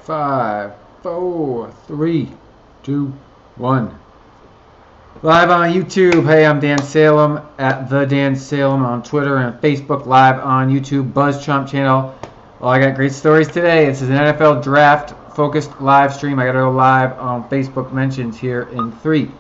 5, 4, 3, 2, 1. Live on YouTube. Hey, I'm Dan Salem at The Dan Salem on Twitter and Facebook. Live on YouTube, BuzzChomp channel. Well, I got great stories today. This is an NFL draft focused live stream. I got to go live on Facebook mentions here in 3,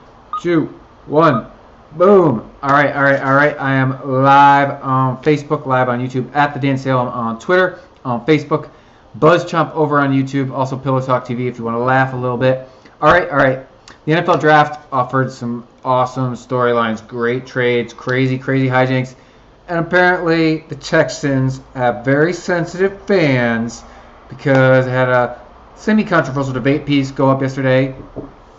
2, 1. Boom. All right. I am live on Facebook, live on YouTube, at The Dan Salem on Twitter, on Facebook. BuzzChomp over on YouTube, also Pillow Talk TV if you want to laugh a little bit. All right. The NFL Draft offered some awesome storylines, great trades, crazy hijinks, and apparently the Texans have very sensitive fans because they had a semi-controversial debate piece go up yesterday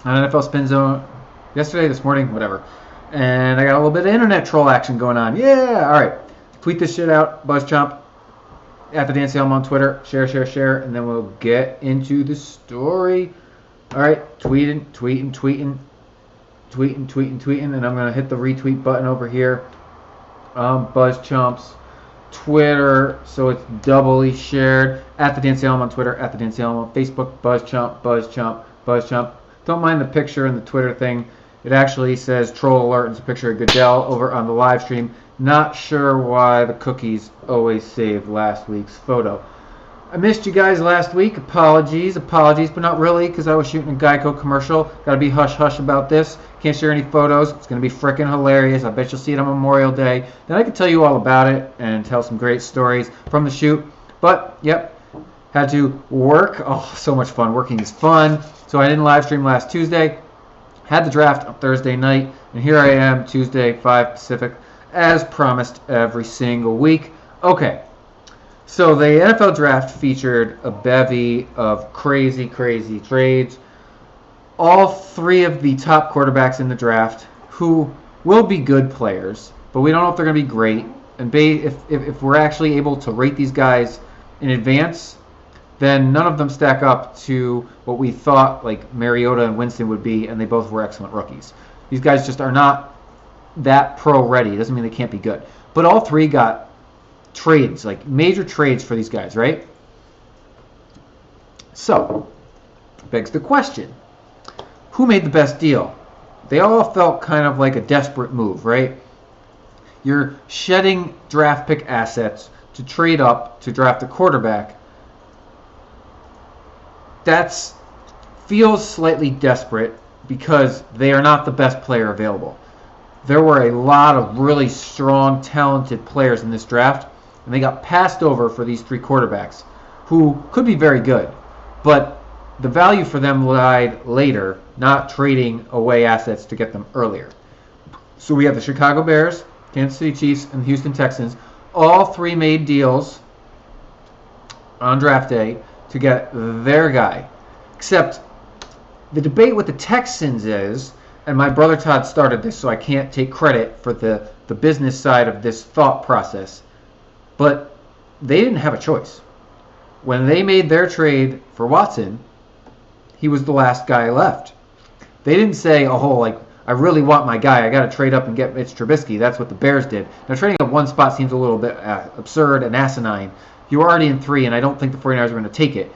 on NFL Spin Zone. Yesterday, this morning, whatever. And I got a little bit of internet troll action going on. Yeah, all right. Tweet this shit out, BuzzChomp. At the Dan Salem on Twitter, share, and then we'll get into the story. All right, tweeting, and I'm gonna hit the retweet button over here on BuzzChomp's Twitter, so it's doubly shared. At the Dan Salem on Twitter, at the Dan Salem on Facebook, BuzzChomp. Don't mind the picture and the Twitter thing. It actually says troll alert. It's a picture of Goodell over on the live stream. Not sure why the cookies always save last week's photo. I missed you guys last week. Apologies, but not really because I was shooting a Geico commercial. Got to be hush about this. Can't share any photos. It's going to be freaking hilarious. I bet you'll see it on Memorial Day. Then I can tell you all about it and tell some great stories from the shoot. But, yep, had to work. Oh, so much fun. Working is fun. So I didn't live stream last Tuesday. Had the draft on Thursday night. And here I am, Tuesday, 5 Pacific, as promised every single week. Okay. So the NFL Draft featured a bevy of crazy trades. All three of the top quarterbacks in the draft who will be good players, but we don't know if they're going to be great. And if we're actually able to rate these guys in advance, then none of them stack up to what we thought like Mariota and Winston would be, and they both were excellent rookies. These guys just are not that pro-ready. It doesn't mean they can't be good. But all three got trades, like major trades for these guys, right? So, begs the question, who made the best deal? They all felt kind of like a desperate move, right? You're shedding draft pick assets to trade up to draft a quarterback. That feels slightly desperate because they are not the best player available. There were a lot of really strong, talented players in this draft, and they got passed over for these three quarterbacks who could be very good. But the value for them lied later, not trading away assets to get them earlier. So we have the Chicago Bears, Kansas City Chiefs, and the Houston Texans. All three made deals on draft day to get their guy. Except the debate with the Texans is, and my brother Todd started this, so I can't take credit for the business side of this thought process, but they didn't have a choice. When they made their trade for Watson, he was the last guy left. They didn't say, I really want my guy. I got to trade up and get Mitch Trubisky. That's what the Bears did. Now, trading up one spot seems a little bit absurd and asinine. You were already in 3, and I don't think the 49ers are going to take it.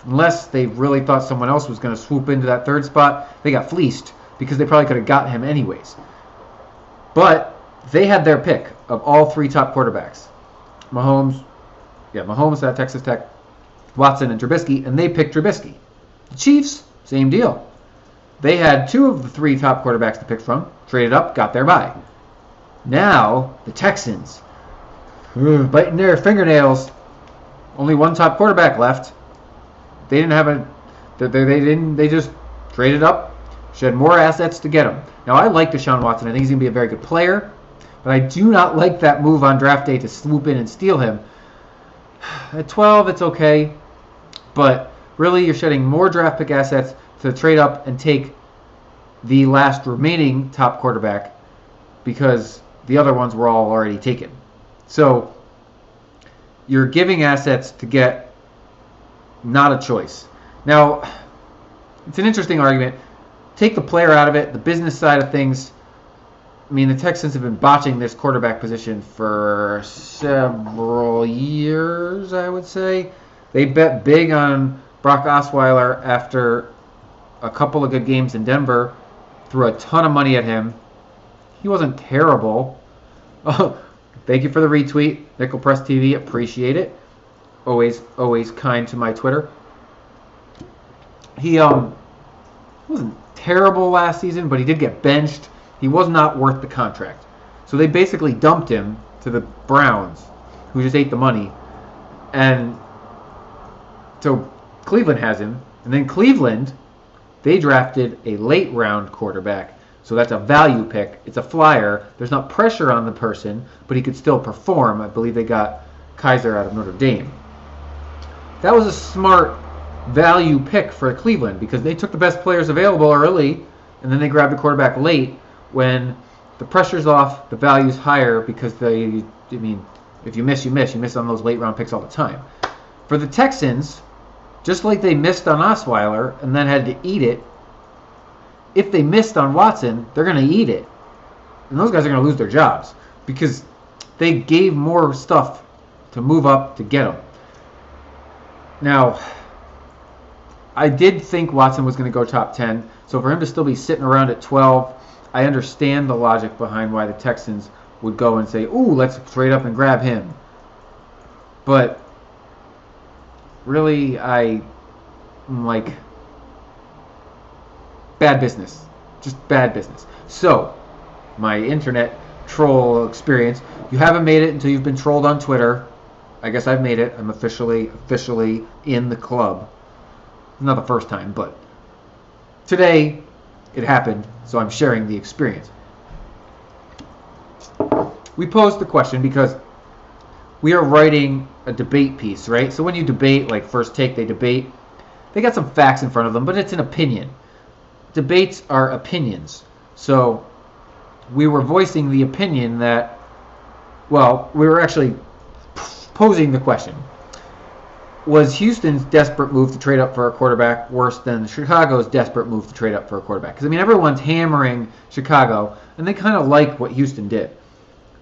Unless they really thought someone else was going to swoop into that third spot, they got fleeced because they probably could have gotten him anyways. But they had their pick of all three top quarterbacks. Mahomes at Texas Tech, Watson, and Trubisky, and they picked Trubisky. The Chiefs, same deal. They had 2 of the 3 top quarterbacks to pick from, traded up, got their bye. Now, the Texans, biting their fingernails, only one top quarterback left. They just traded up, shed more assets to get him. Now, I like Deshaun Watson. I think he's going to be a very good player, but I do not like that move on draft day to swoop in and steal him. At 12, it's okay, but really you're shedding more draft pick assets to trade up and take the last remaining top quarterback because the other ones were all already taken. So you're giving assets to get not a choice. Now, it's an interesting argument. Take the player out of it, the business side of things. I mean, the Texans have been botching this quarterback position for several years, I would say. They bet big on Brock Osweiler, after a couple of good games in Denver, threw a ton of money at him. He wasn't terrible. Thank you for the retweet, Nickel Press TV. Appreciate it. Always kind to my Twitter. He wasn't terrible last season, but he did get benched. He was not worth the contract. So they basically dumped him to the Browns, who just ate the money. And so Cleveland has him. And then Cleveland, they drafted a late round quarterback. So that's a value pick. It's a flyer. There's not pressure on the person, but he could still perform. I believe they got Kaiser out of Notre Dame. That was a smart value pick for Cleveland because they took the best players available early, and then they grabbed the quarterback late when the pressure's off, the value's higher because if you miss, you miss. You miss on those late round picks all the time. For the Texans, just like they missed on Osweiler and then had to eat it, if they missed on Watson, they're going to eat it. And those guys are going to lose their jobs because they gave more stuff to move up to get them. Now, I did think Watson was going to go top 10, so for him to still be sitting around at 12, I understand the logic behind why the Texans would go and say, ooh, let's trade up and grab him. But really, I'm like, bad business. Just bad business. So, my internet troll experience, you haven't made it until you've been trolled on Twitter. I guess I've made it. I'm officially in the club. Not the first time, but today it happened, so I'm sharing the experience. We posed the question because we are writing a debate piece, right? So when you debate, like First Take, they debate. They got some facts in front of them, but it's an opinion. Debates are opinions. So we were voicing the opinion that, well, we were actually posing the question. Was Houston's desperate move to trade up for a quarterback worse than Chicago's desperate move to trade up for a quarterback? Because, everyone's hammering Chicago, and they kind of like what Houston did.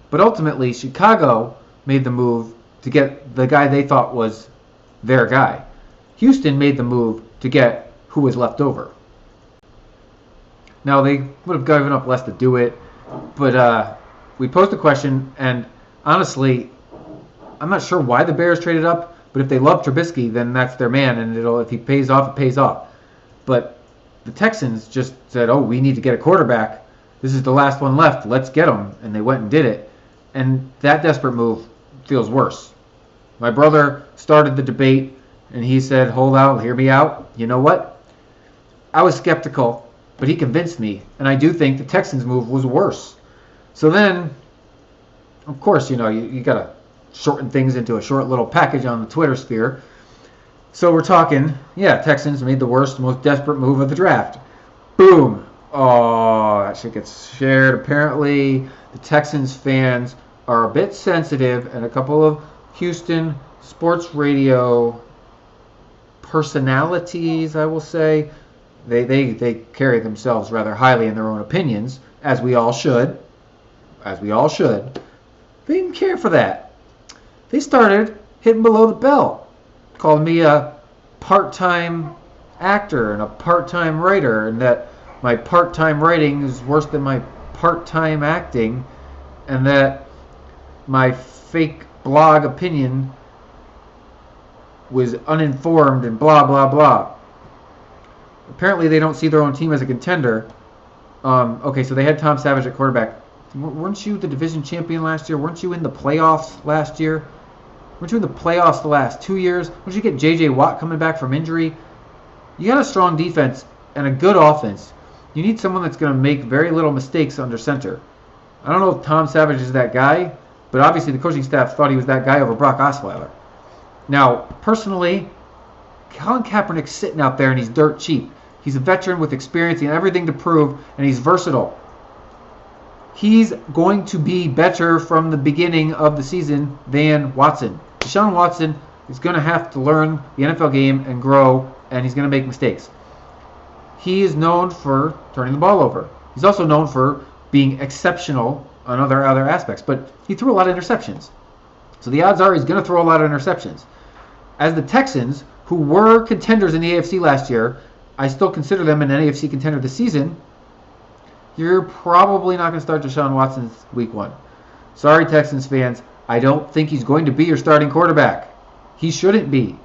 But ultimately, Chicago made the move to get the guy they thought was their guy. Houston made the move to get who was left over. Now, they would have given up less to do it, but we posed a question, and honestly, I'm not sure why the Bears traded up. But if they love Trubisky, then that's their man, and if he pays off, it pays off. But the Texans just said, oh, we need to get a quarterback. This is the last one left. Let's get him. And they went and did it. And that desperate move feels worse. My brother started the debate, and he said, hold out, hear me out. You know what? I was skeptical, but he convinced me. And I do think the Texans move was worse. So then, of course, you got to shorten things into a short little package on the Twitter sphere. So we're talking, Texans made the worst, most desperate move of the draft. Boom. Oh, that shit gets shared. Apparently, the Texans fans are a bit sensitive, and a couple of Houston sports radio personalities, I will say, they carry themselves rather highly in their own opinions, as we all should. They didn't care for that. They started hitting below the belt, calling me a part-time actor and a part-time writer, and that my part-time writing is worse than my part-time acting, and that my fake blog opinion was uninformed and blah, blah, blah. Apparently they don't see their own team as a contender. Okay, so they had Tom Savage at quarterback. Weren't you the division champion last year? Weren't you in the playoffs last year? Weren't you in the playoffs the last 2 years? Once you get J.J. Watt coming back from injury, you got a strong defense and a good offense. You need someone that's going to make very little mistakes under center. I don't know if Tom Savage is that guy, but obviously the coaching staff thought he was that guy over Brock Osweiler. Now, personally, Colin Kaepernick's sitting out there and he's dirt cheap. He's a veteran with experience and everything to prove, and he's versatile. He's going to be better from the beginning of the season than Watson. Deshaun Watson is going to have to learn the NFL game and grow, and he's going to make mistakes. He is known for turning the ball over. He's also known for being exceptional on other aspects, but he threw a lot of interceptions. So the odds are he's going to throw a lot of interceptions. As the Texans, who were contenders in the AFC last year, I still consider them an AFC contender this season, you're probably not going to start Deshaun Watson week 1. Sorry, Texans fans. I don't think he's going to be your starting quarterback. He shouldn't be.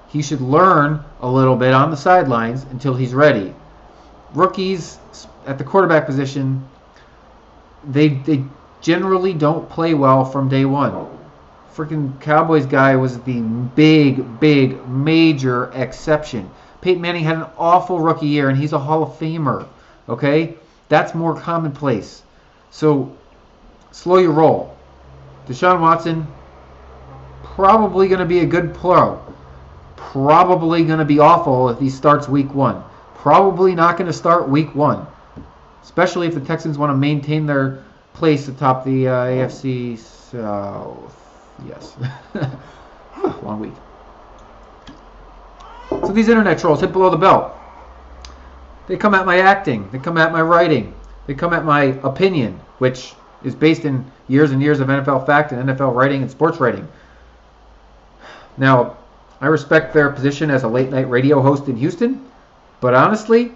He should learn a little bit on the sidelines until he's ready. Rookies at the quarterback position, they generally don't play well from day one. Freaking Cowboys guy was the big, major exception. Peyton Manning had an awful rookie year, and he's a Hall of Famer. Okay? That's more commonplace. So, slow your roll. Deshaun Watson, probably going to be a good pro. Probably going to be awful if he starts week 1. Probably not going to start week 1. Especially if the Texans want to maintain their place atop the AFC South. Yes. Long week. So these internet trolls hit below the belt. They come at my acting. They come at my writing. They come at my opinion, which is based in years and years of NFL fact and NFL writing and sports writing. Now, I respect their position as a late-night radio host in Houston, but honestly,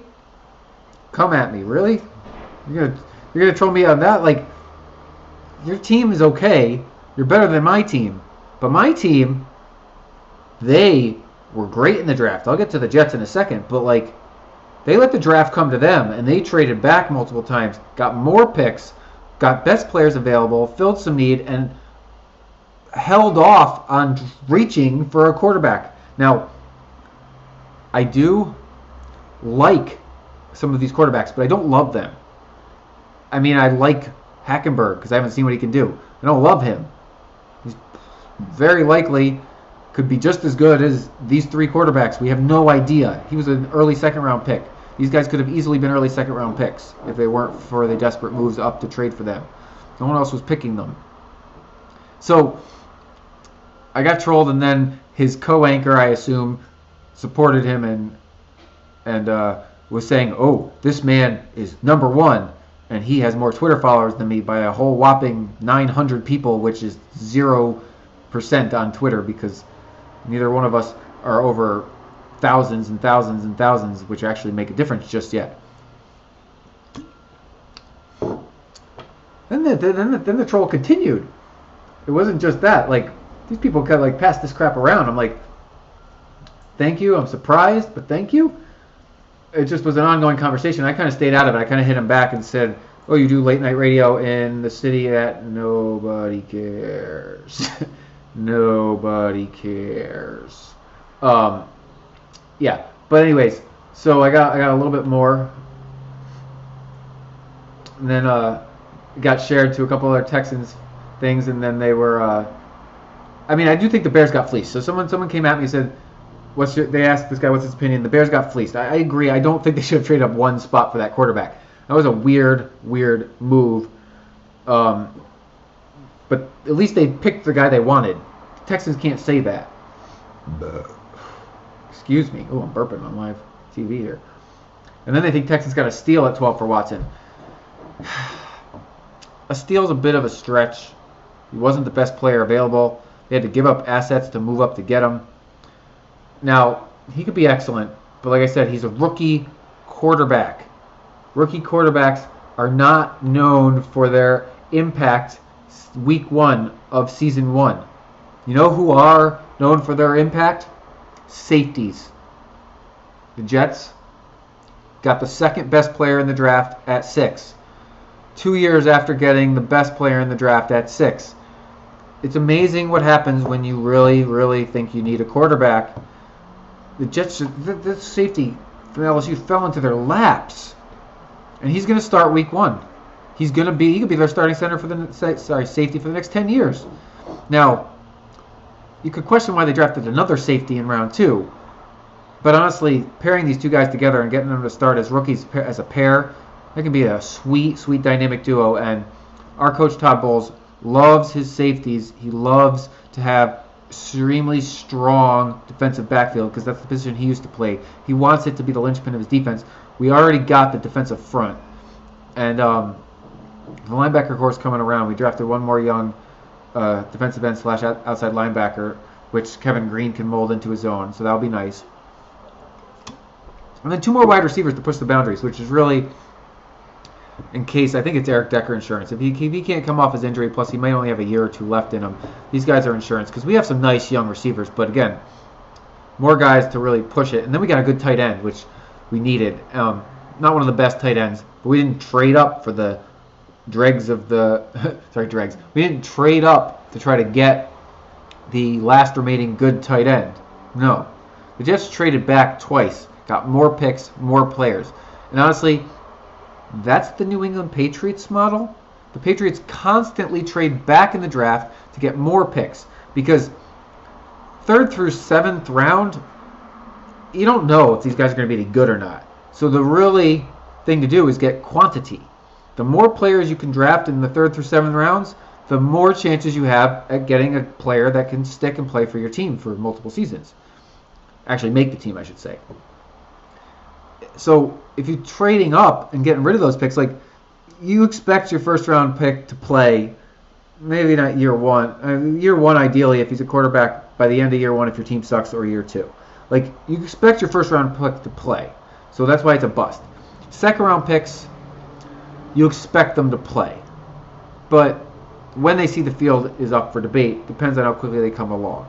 come at me. Really? You're gonna troll me on that? Like, your team is okay. You're better than my team. But my team, they were great in the draft. I'll get to the Jets in a second, but like, they let the draft come to them, and they traded back multiple times, got more picks, got best players available, filled some need, and held off on reaching for a quarterback. Now, I do like some of these quarterbacks, but I don't love them. I mean, I like Hackenberg because I haven't seen what he can do. I don't love him. He's very likely could be just as good as these 3 quarterbacks. We have no idea. He was an early second-round pick. These guys could have easily been early second-round picks if they weren't for the desperate moves up to trade for them. No one else was picking them. So, I got trolled, and then his co-anchor, I assume, supported him and was saying, oh, this man is number 1, and he has more Twitter followers than me by a whole whopping 900 people, which is 0% on Twitter because neither one of us are over thousands and thousands and thousands, which actually make a difference just yet. Then the troll continued. It wasn't just that. Like, these people kind of like pass this crap around. I'm like, thank you. I'm surprised, but thank you. It just was an ongoing conversation. I kind of stayed out of it. I kind of hit him back and said, oh, you do late night radio in the city that nobody cares. Nobody cares. Yeah. But anyways, so I got a little bit more. And then it got shared to a couple other Texans things, and then they were I mean, I do think the Bears got fleeced. So someone came at me and said, they asked this guy what's his opinion. The Bears got fleeced. I agree. I don't think they should have traded up 1 spot for that quarterback. That was a weird move. But at least they picked the guy they wanted. The Texans can't say that. Excuse me. Oh, I'm burping on live TV here. And then they think Texans got a steal at 12 for Watson. A steal's a bit of a stretch. He wasn't the best player available. They had to give up assets to move up to get him. Now, he could be excellent, but like I said, he's a rookie quarterback. Rookie quarterbacks are not known for their impact week 1 of season 1. You know who are known for their impact? Safeties. The Jets got the second best player in the draft at 6. 2 years after getting the best player in the draft at 6. It's amazing what happens when you really think you need a quarterback. The Jets, the safety from LSU fell into their laps, and he's going to start week 1. He could be their starting center for safety for the next 10 years. Now, you could question why they drafted another safety in round 2, but honestly, pairing these 2 guys together and getting them to start as rookies as a pair, that can be a sweet dynamic duo. And our coach Todd Bowles loves his safeties. He loves to have extremely strong defensive backfield because that's the position he used to play. He wants it to be the linchpin of his defense. We already got the defensive front. And the linebacker course coming around. We drafted one more young defensive end / outside linebacker which Kevin Green can mold into his own, so that'll be nice. And then 2 more wide receivers to push the boundaries, which is really, in case, I think it's Eric Decker insurance. If he can't come off his injury, plus he may only have a year or 2 left in him, these guys are insurance, because we have some nice young receivers, but again, more guys to really push it. And then we got a good tight end, which we needed. Not one of the best tight ends, but we didn't trade up for the dregs of the dregs. We didn't trade up to try to get the last remaining good tight end. No. The Jets traded back twice, got more picks, more players. And honestly, that's the New England Patriots model. The Patriots constantly trade back in the draft to get more picks because 3rd through 7th round, you don't know if these guys are going to be any good or not. So the really thing to do is get quantity. The more players you can draft in the 3rd through 7th rounds, the more chances you have at getting a player that can stick and play for your team for multiple seasons. Actually, make the team, I should say. So if you're trading up and getting rid of those picks, like you expect your 1st round pick to play, maybe not year 1. Year 1, ideally, if he's a quarterback, by the end of year 1, if your team sucks, or year 2. Like you expect your 1st round pick to play. So that's why it's a bust. 2nd round picks, you expect them to play. But when they see the field is up for debate, depends on how quickly they come along.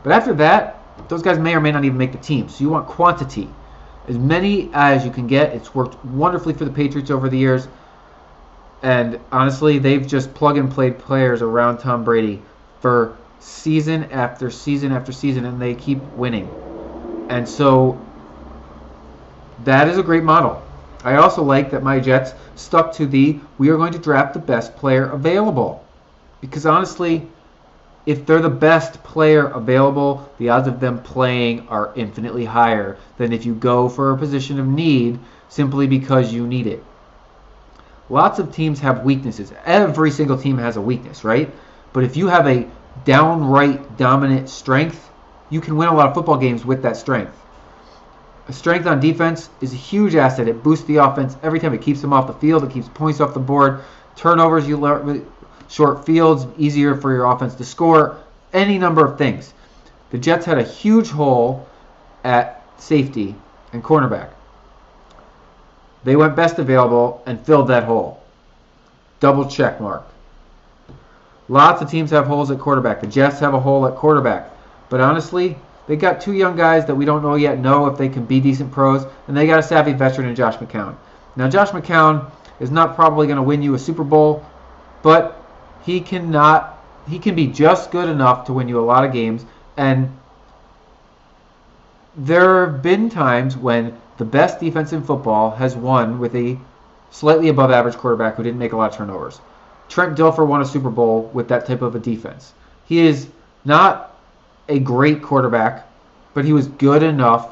But after that, those guys may or may not even make the team. So you want quantity. As many as you can get. It's worked wonderfully for the Patriots over the years. And honestly, they've just plug and played players around Tom Brady for season after season after season, and they keep winning. And so that is a great model. I also like that my Jets stuck to we are going to draft the best player available. Because honestly, if they're the best player available, the odds of them playing are infinitely higher than if you go for a position of need simply because you need it. Lots of teams have weaknesses. Every single team has a weakness, right? But if you have a downright dominant strength, you can win a lot of football games with that strength. A strength on defense is a huge asset. It boosts the offense every time. It keeps them off the field. It keeps points off the board. Turnovers, you learn, short fields, easier for your offense to score. Any number of things. The Jets had a huge hole at safety and cornerback. They went best available and filled that hole. Double check mark. Lots of teams have holes at quarterback. The Jets have a hole at quarterback. But honestly, they got 2 young guys that we don't know yet know if they can be decent pros, and they got a savvy veteran in Josh McCown. Now, Josh McCown is not probably going to win you a Super Bowl, but he can be just good enough to win you a lot of games, and there have been times when the best defense in football has won with a slightly above average quarterback who didn't make a lot of turnovers. Trent Dilfer won a Super Bowl with that type of a defense. He is not a great quarterback, but he was good enough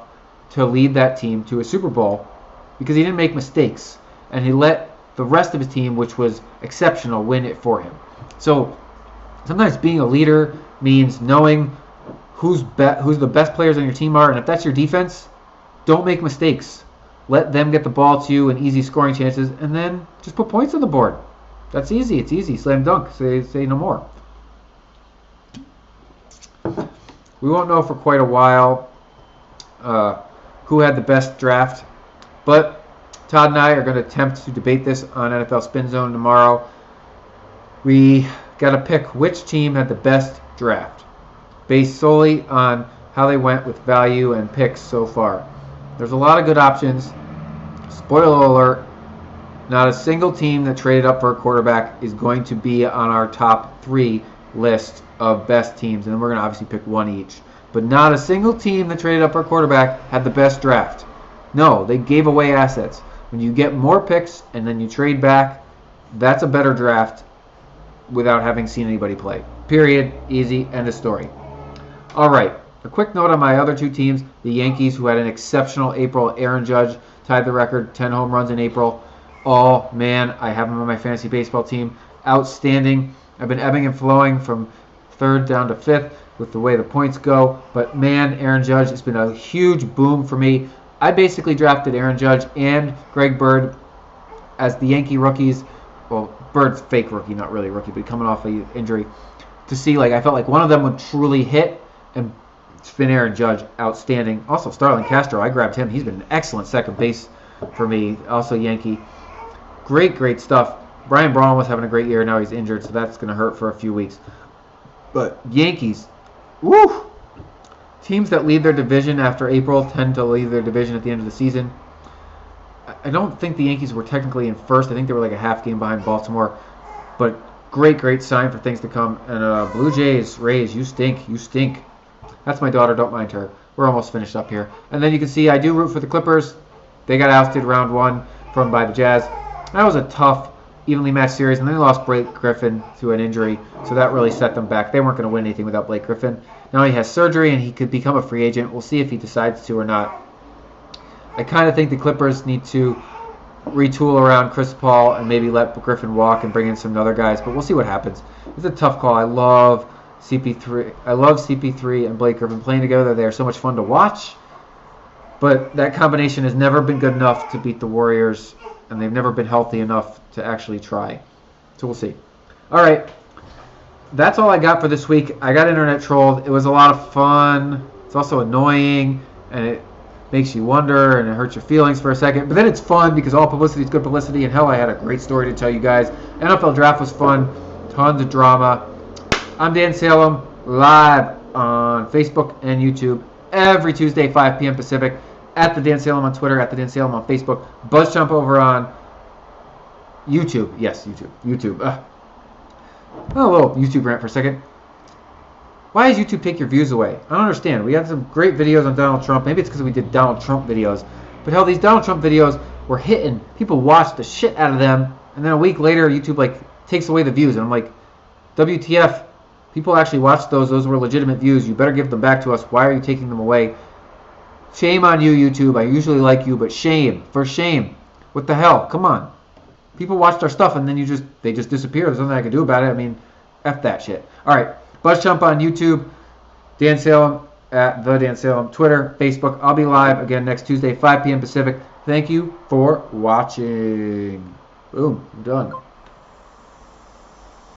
to lead that team to a Super Bowl because he didn't make mistakes, and he let the rest of his team, which was exceptional, win it for him. So sometimes being a leader means knowing who's the best players on your team are, and if that's your defense, don't make mistakes. Let them get the ball to you and easy scoring chances, and then just put points on the board. That's easy. It's easy. Slam dunk. Say no more. We won't know for quite a while who had the best draft, but Todd and I are going to attempt to debate this on NFL Spin Zone tomorrow. We got to pick which team had the best draft, based solely on how they went with value and picks so far. There's a lot of good options. Spoiler alert, not a single team that traded up for a quarterback is going to be on our top 3 list of best teams, and then we're going to obviously pick one each. But not a single team that traded up for a quarterback had the best draft. No, they gave away assets. When you get more picks and then you trade back, that's a better draft without having seen anybody play. Period. Easy. End of story. All right. A quick note on my other 2 teams. The Yankees, who had an exceptional April. Aaron Judge tied the record, 10 home runs in April. Oh, man, I have him on my fantasy baseball team. Outstanding. I've been ebbing and flowing from 3rd down to 5th with the way the points go. But, man, Aaron Judge, it's been a huge boom for me. I basically drafted Aaron Judge and Greg Bird as the Yankee rookies. Well, Bird's fake rookie, not really rookie, but coming off an injury. To see, I felt like one of them would truly hit, And Spinner and Judge, outstanding. Also, Starlin Castro, I grabbed him. He's been an excellent second base for me. Also, Yankee. Great stuff. Brian Braun was having a great year. Now he's injured, so that's going to hurt for a few weeks. But Yankees, woo! Teams that lead their division after April tend to lead their division at the end of the season. I don't think the Yankees were technically in first. I think they were like a half game behind Baltimore. But great sign for things to come. And Blue Jays, Rays, you stink. That's my daughter. Don't mind her. We're almost finished up here. And then you can see I do root for the Clippers. They got ousted round 1 by the Jazz. That was a tough, evenly matched series. And then they lost Blake Griffin to an injury. So that really set them back. They weren't going to win anything without Blake Griffin. Now he has surgery and he could become a free agent. We'll see if he decides to or not. I kind of think the Clippers need to retool around Chris Paul and maybe let Griffin walk and bring in some other guys. But we'll see what happens. It's a tough call. I love CP3 and Blake Griffin playing together. They are so much fun to watch. But that combination has never been good enough to beat the Warriors. And they've never been healthy enough to actually try. So we'll see. All right. That's all I got for this week. I got internet trolled. It was a lot of fun. It's also annoying, and it makes you wonder, and it hurts your feelings for a second. But then it's fun because all publicity is good publicity, and hell, I had a great story to tell you guys. NFL Draft was fun. Tons of drama. I'm Dan Salem, live on Facebook and YouTube every Tuesday, 5 p.m. Pacific, at the Dan Salem on Twitter, at the Dan Salem on Facebook, BuzzChomp over on YouTube. Yes, YouTube. A little YouTube rant for a second. Why does YouTube take your views away? I don't understand. We had some great videos on Donald Trump. Maybe it's because we did Donald Trump videos. But hell, these Donald Trump videos were hitting. People watched the shit out of them. And then a week later, YouTube takes away the views. And I'm like, WTF? People actually watched those. Those were legitimate views. You better give them back to us. Why are you taking them away? Shame on you, YouTube. I usually like you, but shame. For shame. What the hell? Come on. People watched our stuff and then they just disappear. There's nothing I can do about it. I mean, F that shit. All right. BuzzChomp on YouTube. Dan Salem at the Dan Salem. Twitter, Facebook. I'll be live again next Tuesday, 5 p.m. Pacific. Thank you for watching. Boom. I'm done.